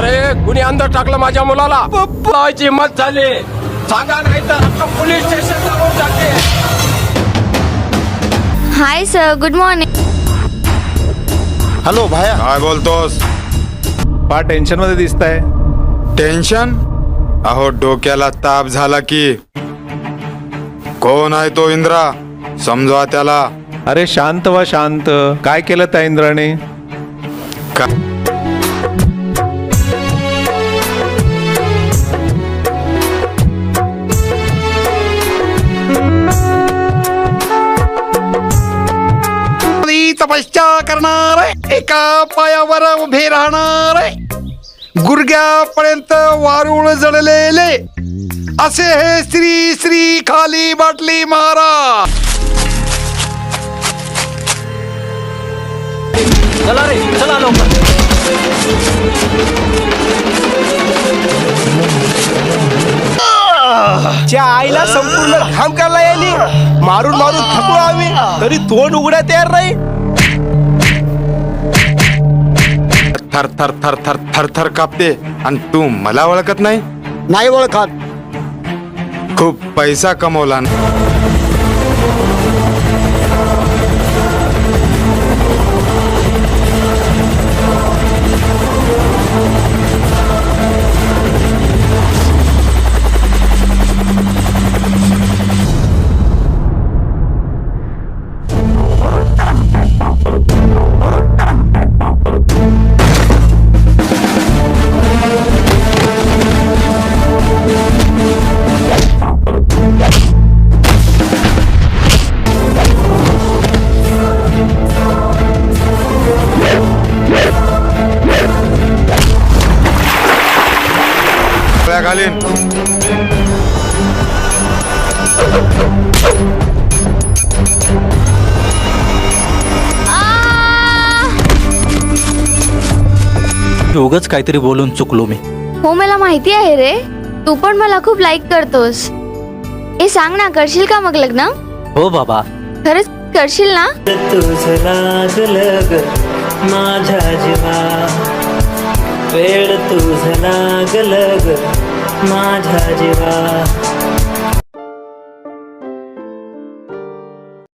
अरे कुणी अंदर टाकलं माझ्या मुलाला? लावायची हिंमत झाली सांगा, नाही तर आता पोलीस स्टेशनला जाऊन टाकते. Hi sir, good morning. Hello भाया, काय बोलतोस? फार टेन्शन मध्ये दिसताय. टेन्शन? अहो डोक्याला ताप झाला की. कोण आहे तो इंद्रा? समजवा त्याला. अरे शांत व्हा शांत. काय केलं त्या इंद्राने? का तपस्या करणार, एका पायावर उभे राहणार, गुडघ्यापर्यंत वारुळ जळलेले असे हे श्री श्री खाली बाटली महाराज. चला रे, चला लवकर. च्या आईला संपूर्ण घाम करायला यायली. मारून मारून थकलो आम्ही, तरी तोंड उघड्या तयार नाही. थर थर थर थर थर थर कापते आणि तू मला ओळखत नाही? नाही ओळखत. खूप पैसा कमवला ना. घालीन. उगाच काहीतरी बोलून चुकलो मी. हो मला माहिती आहे रे, तू पण मला खूप लाईक करतोस. हे सांग ना, करशील का मग लग्न? हो बाबा. खरंच करशील ना? तुझं लागलं ग माझ्या जीवा, वेळ तुझं लागलं ग माझ्या जीवा.